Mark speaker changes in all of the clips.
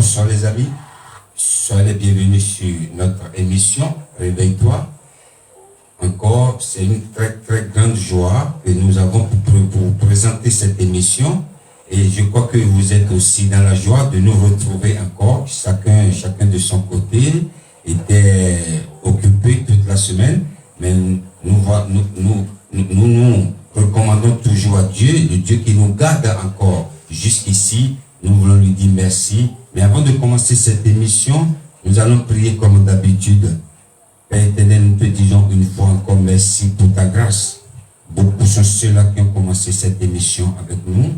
Speaker 1: Bonsoir les amis, soyez les bienvenus sur notre émission Réveille-toi. Encore, c'est une très très grande joie que nous avons pour vous présenter cette émission. Et je crois que vous êtes aussi dans la joie de nous retrouver encore. Chacun de son côté était occupé toute la semaine. Mais nous recommandons toujours à Dieu, le Dieu qui nous garde encore jusqu'ici. Nous voulons lui dire merci. Mais avant de commencer cette émission, nous allons prier comme d'habitude. Père éternel, nous te disons une fois encore merci pour ta grâce. Beaucoup sont ceux-là qui ont commencé cette émission avec nous.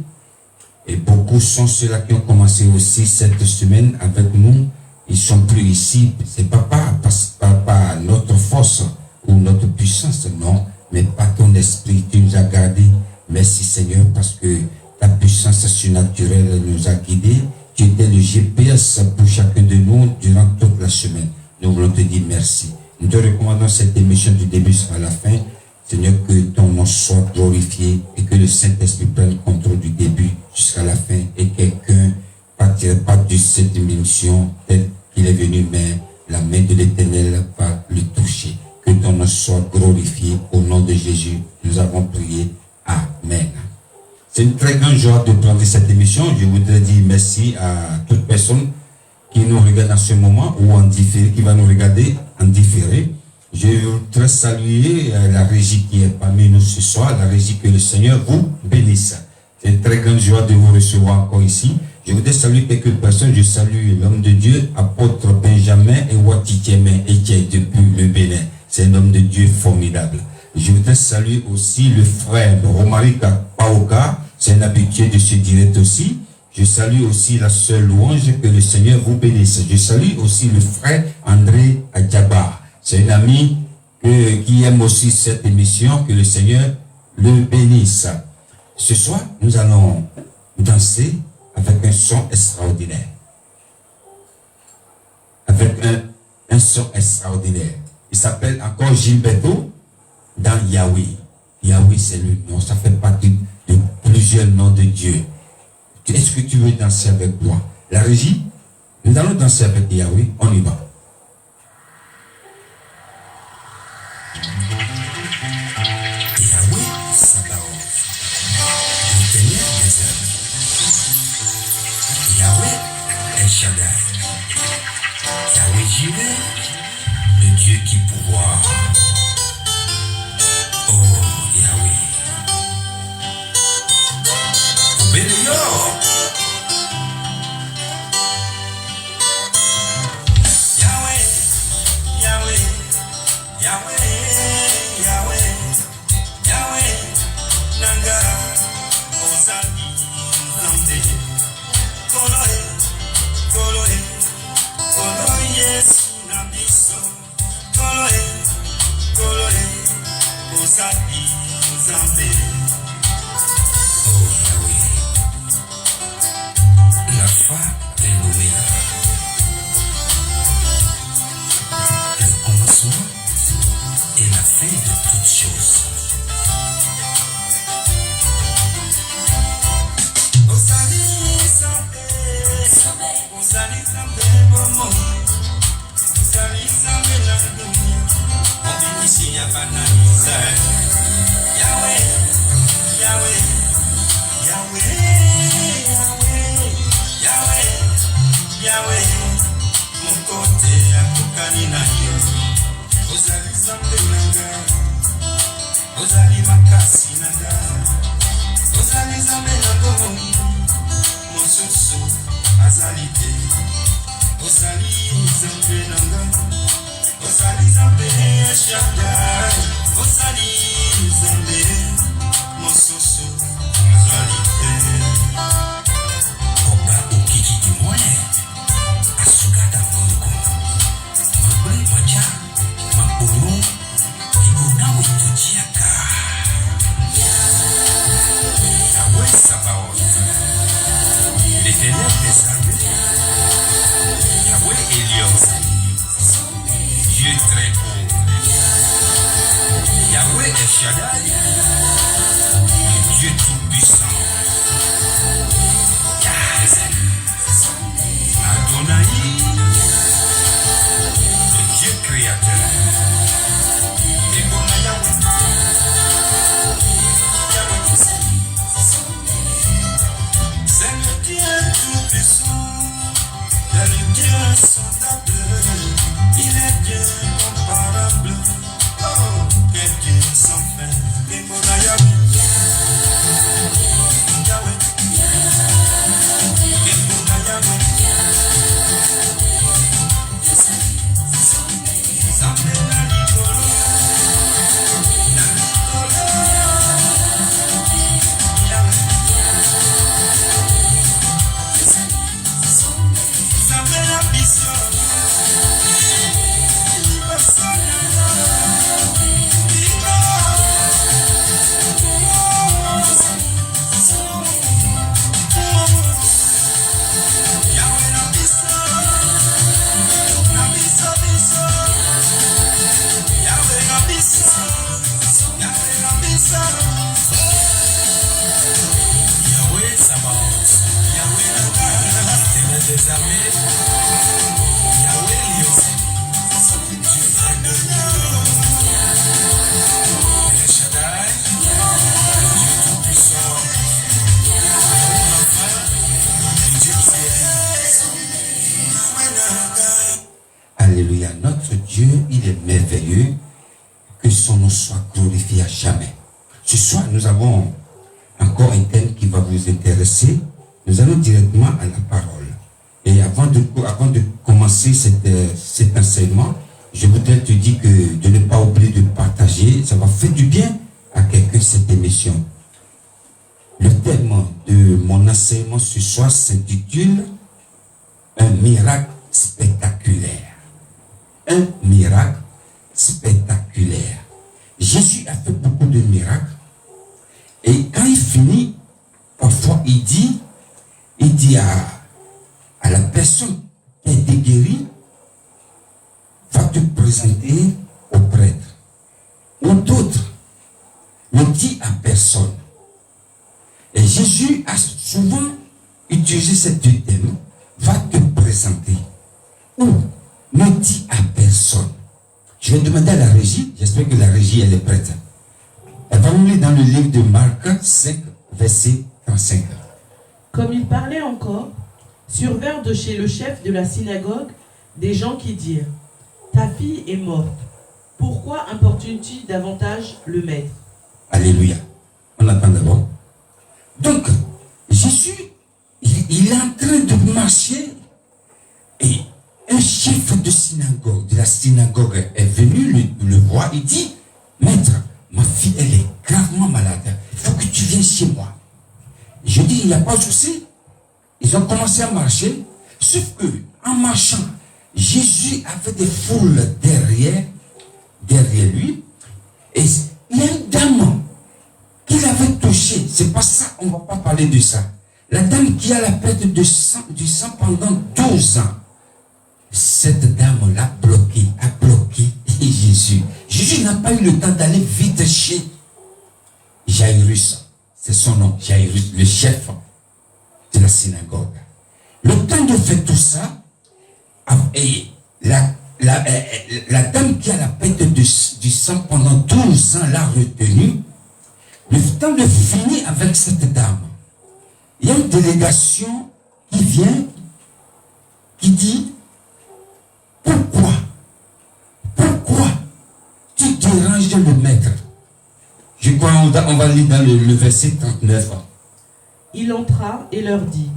Speaker 1: Et beaucoup sont ceux-là qui ont commencé aussi cette semaine avec nous. Ils sont plus ici. C'est pas par notre force ou notre puissance, non. Mais par ton esprit, tu nous as gardés. Merci Seigneur, parce que ta puissance surnaturelle nous a guidés. Tu étais le GPS pour chacun de nous durant toute la semaine. Nous voulons te dire merci. Nous te recommandons cette émission du début à la fin. Seigneur, que ton nom soit glorifié et que le Saint-Esprit prenne contrôle du début jusqu'à la fin et quelqu'un ne partira pas de cette émission tel qu'il est venu, mais la main de l'Éternel va le toucher. Que ton nom soit glorifié au nom de Jésus. Nous avons prié. Amen. C'est une très grande joie de prendre cette émission. Je voudrais dire merci à toute personne qui nous regarde en ce moment ou en différé, qui va nous regarder en différé. Je voudrais saluer la régie qui est parmi nous ce soir, la régie, que le Seigneur vous bénisse. C'est une très grande joie de vous recevoir encore ici. Je voudrais saluer quelques personnes. Je salue l'homme de Dieu, apôtre Benjamin et Watitieme Etienne depuis le Bénin. C'est un homme de Dieu formidable. Je voudrais saluer aussi le frère Romaric Paoka, c'est un habitué de ce direct aussi. Je salue aussi la sœur Louange, que le Seigneur vous bénisse. Je salue aussi le frère André Adjaba. C'est un ami qui aime aussi cette émission, que le Seigneur le bénisse. Ce soir, nous allons danser avec un son extraordinaire. Avec un son extraordinaire. Il s'appelle encore Gilberto dans Yahweh. Yahweh, c'est le nom. Ça fait partie de plusieurs noms de Dieu. Est-ce que tu veux danser avec moi? La régie, nous allons danser avec Yahweh. On y va. Yahweh Sabaoth, l'éternel des armées. Yahweh El Shaddai. Yahweh Jireh, le Dieu qui pourvoit. Oh Yahweh. Obéléo. Yahweh, Yahweh, Yahweh, Yahweh, Yahweh, Nanga, Osani, Nande, Koloe, Koloe, Koloe, Yesu, Nabiso, Koloe, Koloe, Osani, Nande. Oh Yahweh, l'Alpha et l'Oméga, le commencement et la fin de toutes choses. Osani Sambe, Osani Sambe Momo, Osani Sambe Landunia, on dit ici y'a pas d'anisa. Yahweh, Yahweh, Yahweh, Yahweh, Yahweh, Yahweh, mon côté à Kokanina yo. Ozali Sambe Nanga, Ozali Makasi Nanga, Ozali Sambe Nanga, mon soso Azalite, Ozali Sambe Nanga, Ozali Sambe Shaddai, Ozali Sambe, mon soso Azalite. Oba Okiki du Moyen, Asugata Mongo, Mabri Maja, Mabono, Ibuna Witujiaka. Yahweh Sabaoth, l'éternel des armées. Yahweh Elion, Dieu très haut. Yahweh El Shaddai, le Dieu tout-puissant. Yahweh
Speaker 2: insondable, il est Dieu incomparable. Oh, quel Dieu sans fin.
Speaker 1: Alléluia. Notre Dieu, il est merveilleux. Que son nom soit glorifié à jamais. Ce soir, nous avons encore un thème qui va vous intéresser. Nous allons directement à la parole. Et avant de commencer cet enseignement, je voudrais te dire que de ne pas oublier de partager. Ça va faire du bien à quelqu'un cette émission. Le thème de mon enseignement ce soir s'intitule Un miracle spectaculaire. Un miracle spectaculaire. Jésus a fait beaucoup de miracles. Et quand il finit, parfois il dit à la personne qui a été guérie, va te présenter au prêtre. Ou d'autres ne dit à personne. Et Jésus a souvent utilisé ces deux thèmes. Va te présenter. Ou ne dit à personne. Je vais demander à la régie, j'espère que la régie elle est prête. Elle va nous lire dans le livre de Marc 5, verset 35.
Speaker 3: Comme il parlait encore, survinrent de chez le chef de la synagogue des gens qui dirent « Ta fille est morte. Pourquoi importunes-tu davantage le maître ?»
Speaker 1: Alléluia. On attend d'abord. Donc, Jésus, il est en train de marcher et un chef de la synagogue est venu le voir. Il dit, maître, ma fille, elle est gravement malade. Il faut que tu viennes chez moi. Je dis, il n'y a pas de souci. Ils ont commencé à marcher. Sauf que, en marchant, Jésus avait des foules derrière lui. Et il y a une dame qu'il avait touchée. C'est pas ça, on ne va pas parler de ça. La dame qui a la perte du sang pendant 12 ans. Cette dame l'a bloqué, a bloqué Jésus. Jésus n'a pas eu le temps d'aller vite chez Jairus. C'est son nom, Jairus, le chef de la synagogue. Le temps de faire tout ça, et la dame qui a la perte du sang pendant 12 ans l'a retenu. Le temps de finir avec cette dame, il y a une délégation qui vient, qui dit, pourquoi tu déranges le maître? Je crois on va lire dans le verset 39.
Speaker 3: Il entra et leur dit,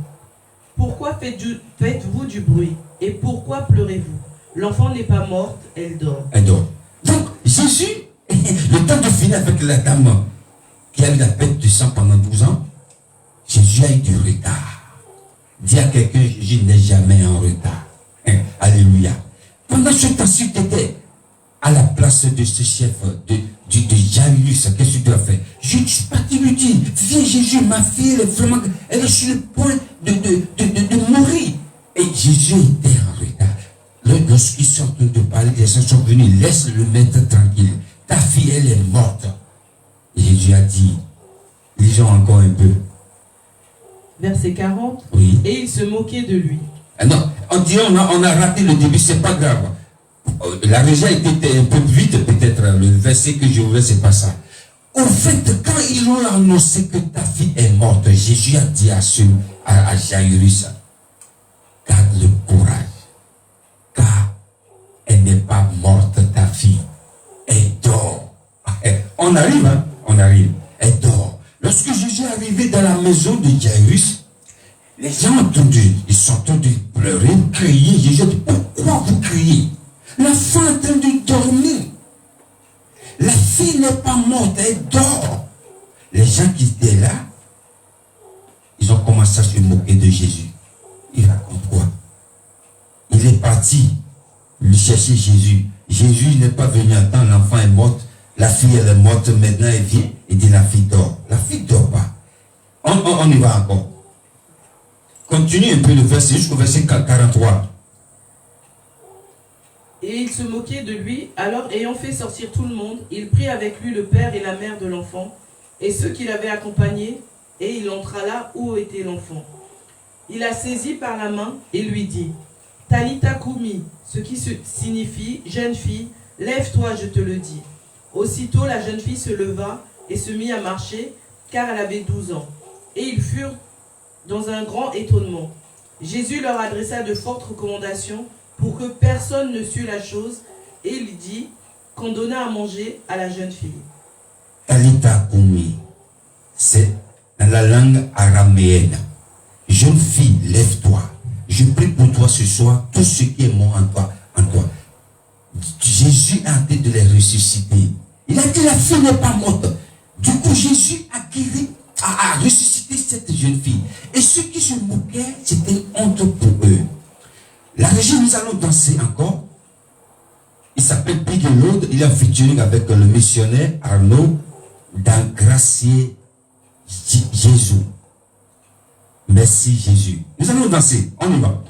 Speaker 3: pourquoi faites-vous du bruit et pourquoi pleurez-vous? L'enfant n'est pas morte, elle dort.
Speaker 1: Elle dort. Donc Jésus, le temps de finir avec la dame qui a eu la perte du sang pendant 12 ans, Jésus a eu du retard. Dis à quelqu'un, Jésus n'est jamais en retard. Alléluia. Pendant ce temps-ci, tu étais à la place de ce chef de Jairus. Qu'est-ce que tu dois faire? Je suis parti lui dire, viens Jésus, ma fille, elle est sur le point de mourir. Et Jésus était en retard. Lorsqu'ils sont en train de parler, les gens sont venus, laisse le maître tranquille. Ta fille, elle est morte. Et Jésus a dit, lisons encore un peu.
Speaker 3: Verset 40.
Speaker 1: Oui.
Speaker 3: Et il se moquait de lui.
Speaker 1: Non, on dirait on a raté le début, c'est pas grave. La régie a été un peu vite, peut-être. Le verset que je voulais, c'est pas ça. Au fait, quand ils ont annoncé que ta fille est morte, Jésus a dit à Jairus, garde le courage. On arrive, hein? On arrive. Elle dort. Lorsque Jésus est arrivé dans la maison de Jairus, les gens ont entendu, ils sont entendus pleurer, crier. Jésus a dit, pourquoi vous criez? L'enfant est en train de dormir. La fille n'est pas morte, elle dort. Les gens qui étaient là, ils ont commencé à se moquer de Jésus. Il raconte quoi? Il est parti lui chercher Jésus. Jésus n'est pas venu à temps, l'enfant est mort. La fille elle est morte, maintenant elle vient et dit la fille dort. La fille ne dort pas. On y va encore. Continue un peu le verset jusqu'au verset 43.
Speaker 3: Et il se moquait de lui. Alors, ayant fait sortir tout le monde, il prit avec lui le père et la mère de l'enfant, et ceux qui l'avaient accompagné, et il entra là où était l'enfant. Il la saisit par la main et lui dit, Talita Koumi, ce qui signifie, jeune fille, lève-toi, je te le dis. Aussitôt la jeune fille se leva et se mit à marcher, car elle avait 12 ans. Et ils furent dans un grand étonnement. Jésus leur adressa de fortes recommandations pour que personne ne sût la chose, et il dit qu'on donna à manger à la jeune fille.
Speaker 1: Talita Koumi, c'est dans la langue araméenne. Jeune fille, lève-toi. Je prie pour toi ce soir, tout ce qui est mort en toi. Jésus a en train de les ressusciter. Il a dit la fille n'est pas morte. Du coup, Jésus a ressuscité cette jeune fille. Et ceux qui se moquaient, c'était une honte pour eux. La régie, nous allons danser encore. Il s'appelle Bigelow. Il est en featuring avec le missionnaire Arnaud dans Gracier Jésus. Merci Jésus. Nous allons danser. On y va.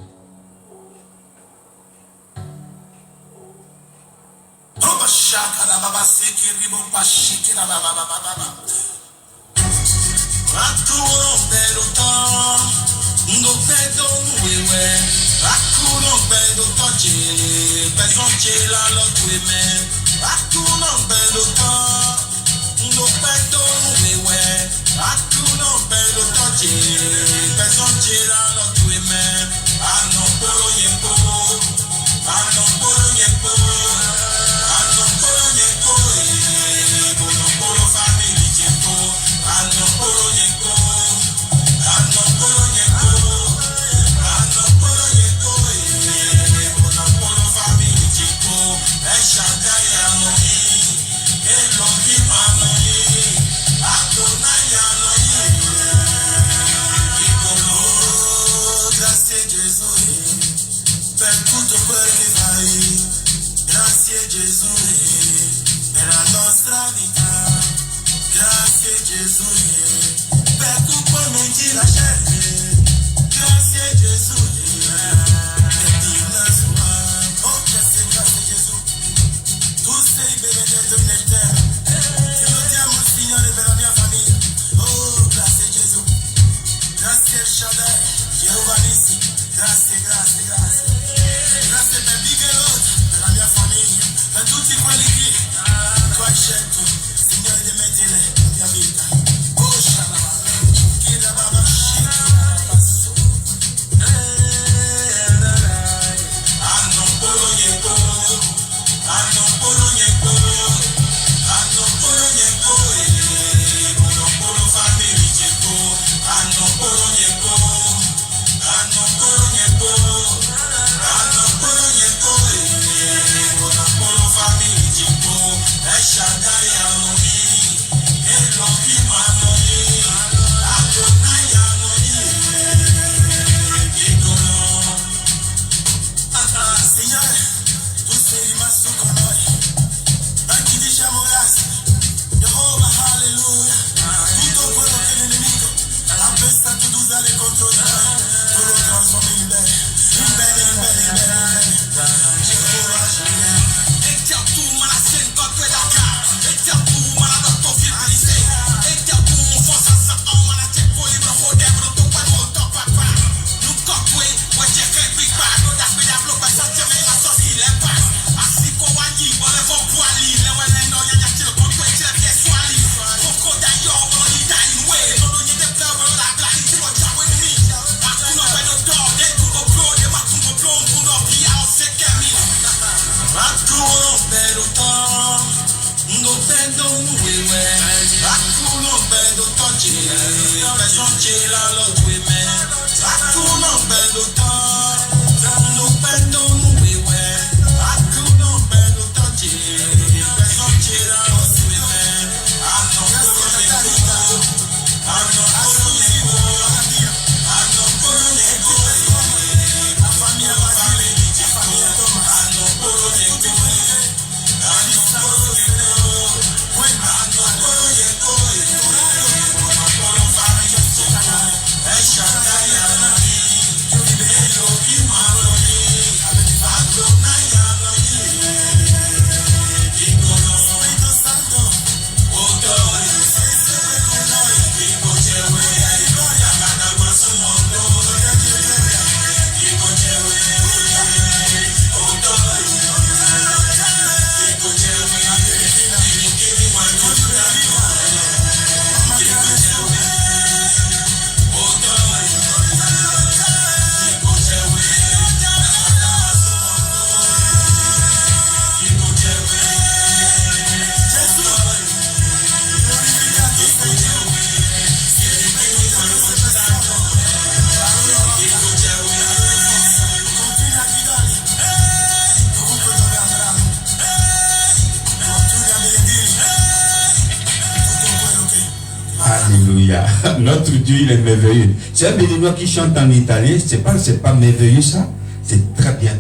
Speaker 1: Alléluia. Notre Dieu, il est merveilleux. C'est un béninois qui chante en italien. C'est pas merveilleux ça. C'est très bien.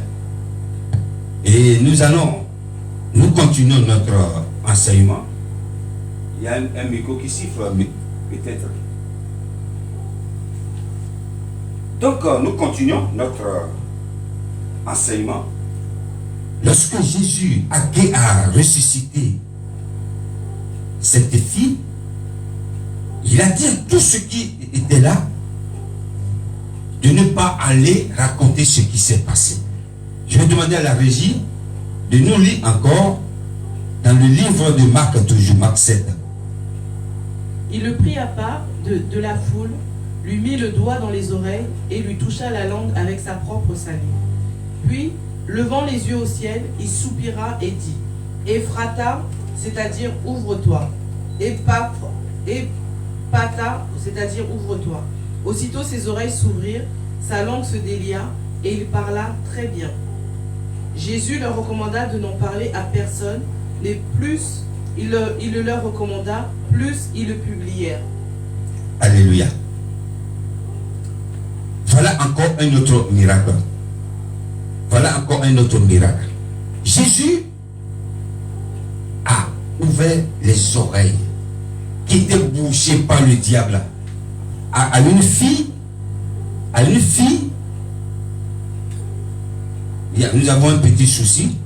Speaker 1: Et nous continuons notre enseignement. Il y a un micro qui siffle, peut-être. Donc, nous continuons notre enseignement. Lorsque Jésus a ressuscité cette fille, il a dit à tous ceux qui étaient là de ne pas aller raconter ce qui s'est passé. Je vais demander à la régie de nous lire encore dans le livre de Marc, toujours Marc 7.
Speaker 3: Il le prit à part de la foule, lui mit le doigt dans les oreilles et lui toucha la langue avec sa propre salive. Puis, levant les yeux au ciel, il soupira et dit, Ephrata, c'est-à-dire ouvre-toi, et Pata, c'est-à-dire ouvre-toi. Aussitôt ses oreilles s'ouvrirent, sa langue se délia, et il parla très bien. Jésus leur recommanda de n'en parler à personne, mais plus il le leur recommanda, plus ils le publièrent.
Speaker 1: Alléluia. Voilà encore un autre miracle. Voilà encore un autre miracle. Jésus a ouvert les oreilles qui étaient bouchées par le diable à une fille. Nous avons un petit souci.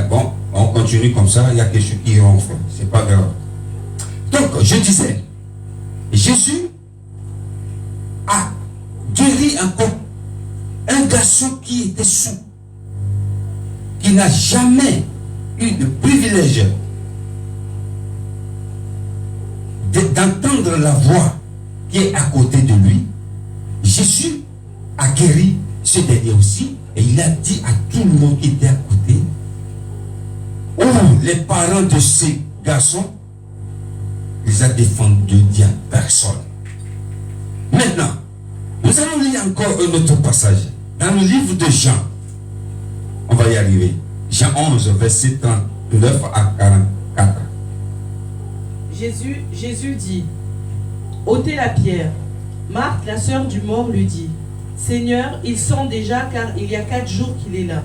Speaker 1: Bon, on continue comme ça, il y a quelque chose qui ronfle. C'est pas grave. Donc, je disais, Jésus a guéri encore un garçon qui était sourd, qui n'a jamais eu de privilège d'entendre la voix qui est à côté de lui. Jésus a guéri ce dernier aussi, et il a dit à tout le monde qui était à côté, les parents de ces garçons, ils ont défendu Dieu à personne. Maintenant, nous allons lire encore un autre passage dans le livre de Jean. On va y arriver. Jean 11, verset 39 à 44.
Speaker 3: Jésus dit, ôtez la pierre. Marthe, la sœur du mort, lui dit, Seigneur, il sent déjà car il y a 4 jours qu'il est là.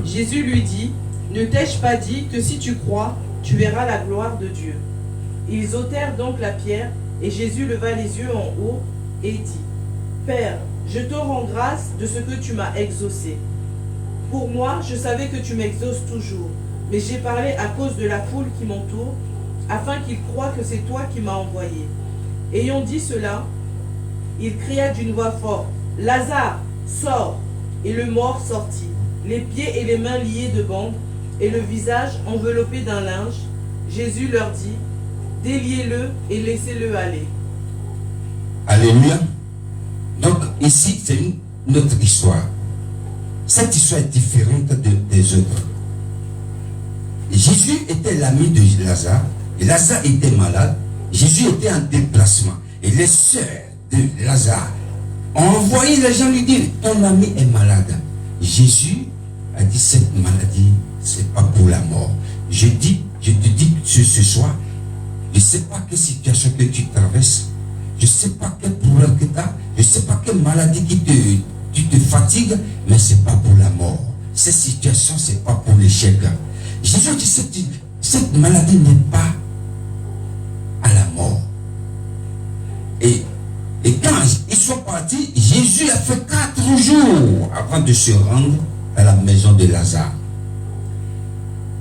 Speaker 3: Jésus lui dit, ne t'ai-je pas dit que si tu crois, tu verras la gloire de Dieu? Ils ôtèrent donc la pierre, et Jésus leva les yeux en haut et dit, Père, je te rends grâce de ce que tu m'as exaucé. Pour moi, je savais que tu m'exauces toujours, mais j'ai parlé à cause de la foule qui m'entoure, afin qu'ils croient que c'est toi qui m'as envoyé. Ayant dit cela, il cria d'une voix forte, Lazare, sors! Et le mort sortit, les pieds et les mains liés de bandes, et le visage enveloppé d'un linge. Jésus leur dit, déliez-le et laissez-le aller.
Speaker 1: Alléluia. Donc ici, c'est une autre histoire. Cette histoire est différente des autres. Jésus était l'ami de Lazare. Et Lazare était malade. Jésus était en déplacement. Et les sœurs de Lazare ont envoyé les gens lui dire, ton ami est malade. Jésus a dit, cette maladie, c'est pas pour la mort. Je te dis ce soir, je ne sais pas quelle situation que tu traverses. Je ne sais pas quel problème que tu as. Je ne sais pas quelle maladie qui te fatigue, mais ce n'est pas pour la mort. Cette situation, ce n'est pas pour l'échec. Jésus dit, cette maladie n'est pas à la mort. Et quand ils sont partis, Jésus a fait 4 jours avant de se rendre à la maison de Lazare.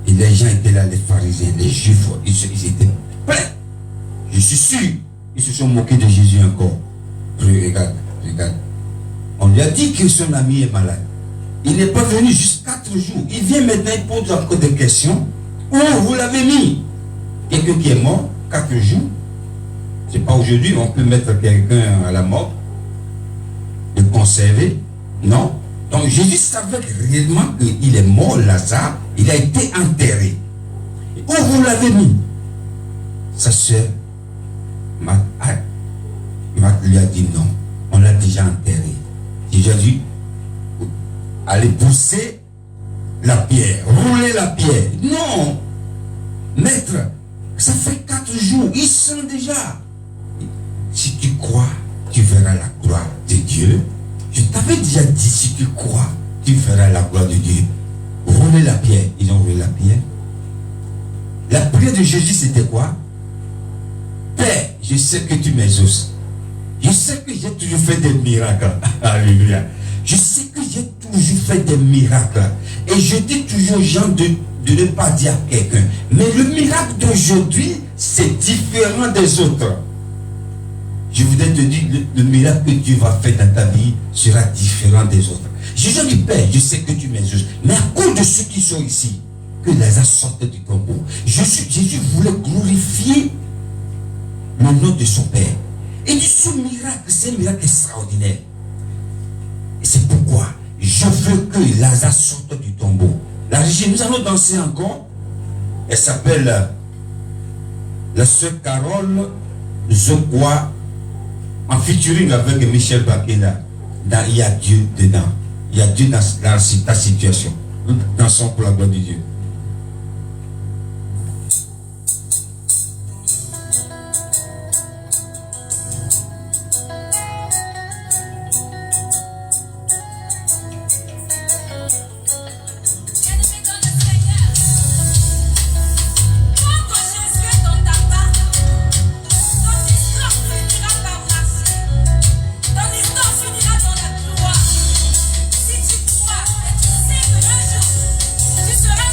Speaker 1: Et les gens étaient là, les pharisiens, les juifs, ils étaient pleins. Je suis sûr, ils se sont moqués de Jésus encore. Regarde. On lui a dit que son ami est malade. Il n'est pas venu juste 4 jours. Il vient maintenant, il pose encore des questions. Où vous l'avez mis? Quelqu'un qui est mort, 4 jours. C'est pas aujourd'hui, on peut mettre quelqu'un à la mort, le conserver. Non. Donc Jésus savait réellement qu'il est mort, Lazare. Il a été enterré. Et où vous l'avez mis? Sa sœur Marthe lui a dit non. On l'a déjà enterré. Jésus a dit, allez pousser la pierre, rouler la pierre. Non, maître, ça fait 4 jours, il sent déjà. Si tu crois, tu verras la gloire de Dieu. Je t'avais déjà dit, si tu crois, tu verras la gloire de Dieu. Rouler la pierre. Ils ont roulé la pierre. La prière de Jésus, c'était quoi? Père, je sais que tu m'exauces. Je sais que j'ai toujours fait des miracles. Alléluia. Je sais que j'ai toujours fait des miracles. Et je dis toujours aux gens de ne pas dire à quelqu'un. Mais le miracle d'aujourd'hui, c'est différent des autres. Je voudrais te dire, le miracle que Dieu va faire dans ta vie sera différent des autres. Jésus dit, Père, je sais que tu m'exauces. Mais à cause de ceux qui sont ici, que Lazare sorte du tombeau. Jésus voulait glorifier le nom de son Père. Et dit, ce miracle, c'est un miracle extraordinaire. Et c'est pourquoi je veux que Lazare sorte du tombeau. La régie, nous allons danser encore. Elle s'appelle la sœur Carole Zokwa, en featuring avec Michel Bakela. Il y a Dieu dedans. Il y a Dieu dans ta situation. Nous dansons pour la gloire de Dieu.
Speaker 4: Si tu crois et tu sais que un jour tu seras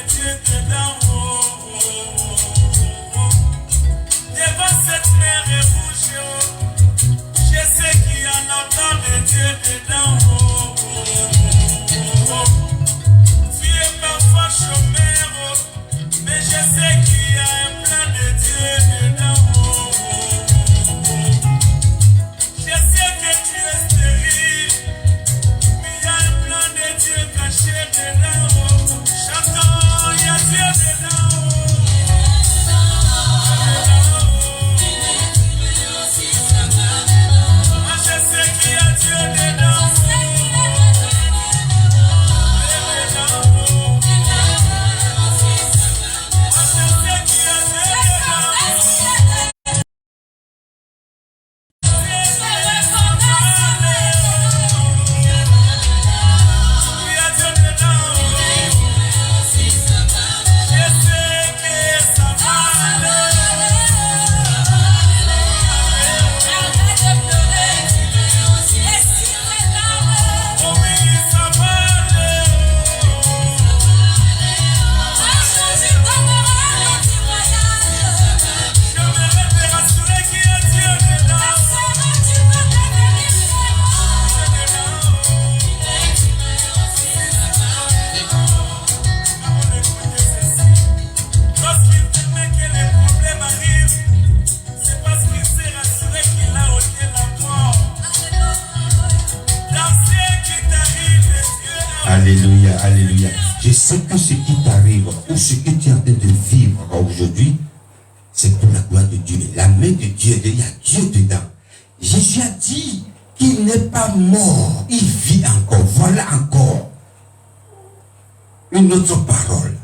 Speaker 2: de Dieu dedans. Devant cette mer rouge, je sais qu'il y a un enfant de Dieu dedans. Tu es parfois chômeur, mais je sais qu'il y a un plan de Dieu dedans. Je sais que tu es stérile, mais il y a un plan de Dieu caché dedans. Chantons, il y a Dieu dedans. Moi je sais qu'il y a Dieu dedans.
Speaker 1: Alléluia, alléluia. Je sais que ce qui t'arrive ou ce que tu es en train de vivre aujourd'hui, c'est pour la gloire de Dieu. La main de Dieu, il y a Dieu dedans. Jésus a dit qu'il n'est pas mort, il vit encore. Voilà encore une autre parole.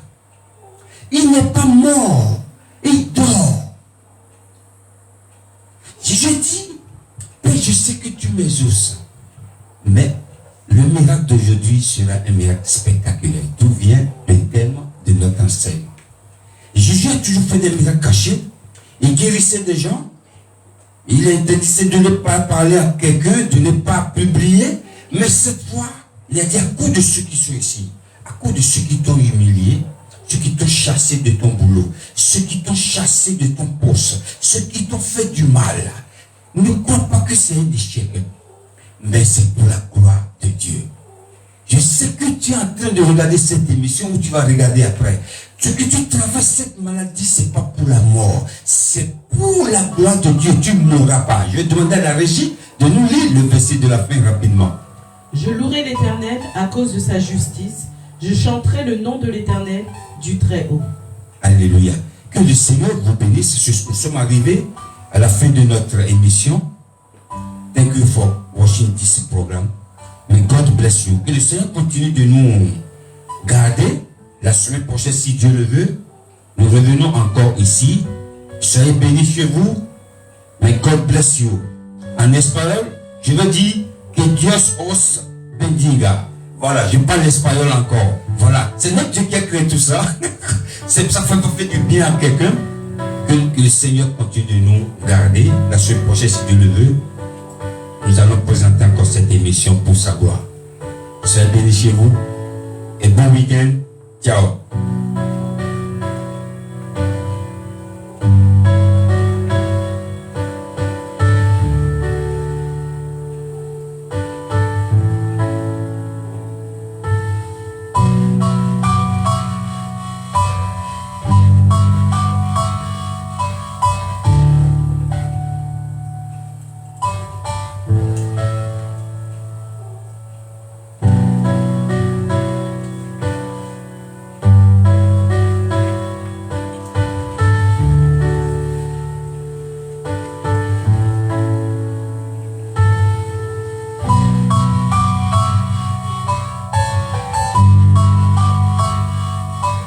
Speaker 1: Il n'est pas mort, il dort. Jésus dit, Père, je sais que tu m'exauces, mais le miracle d'aujourd'hui sera un miracle spectaculaire. Tout vient d'un thème de notre enseignement. Jésus a toujours fait des miracles cachés. Il guérissait des gens. Il interdisait de ne pas parler à quelqu'un, de ne pas publier. Mais cette fois, il a dit à cause de ceux qui sont ici, à cause de ceux qui t'ont humilié, ceux qui t'ont chassé de ton boulot, ceux qui t'ont chassé de ton poste, ceux qui t'ont fait du mal. Ne crois pas que c'est un échec. Mais c'est pour la gloire de Dieu. Je sais que tu es en train de regarder cette émission ou tu vas regarder après. Ce que tu traverses cette maladie, c'est pas pour la mort. C'est pour la gloire de Dieu. Tu ne mourras pas. Je vais demander à la régie de nous lire le verset de la fin rapidement.
Speaker 3: Je louerai l'Éternel à cause de sa justice. Je chanterai le nom de l'Éternel du Très-Haut.
Speaker 1: Alléluia. Que le Seigneur vous bénisse. Nous sommes arrivés à la fin de notre émission. Thank you for watching this program. May God bless you. Que le Seigneur continue de nous garder. La semaine prochaine, si Dieu le veut, nous revenons encore ici. Soyez bénis chez vous. May God bless you. En espagnol, je veux dire que Dios os bendiga. Voilà, je parle espagnol encore. Voilà, c'est notre Dieu qui a créé tout ça. C'est ça fait du bien à quelqu'un. Que le Seigneur continue de nous garder. La semaine prochaine, si Dieu le veut, nous allons présenter encore cette émission pour sa gloire. Soyez bénis chez vous et bon week-end. Ciao.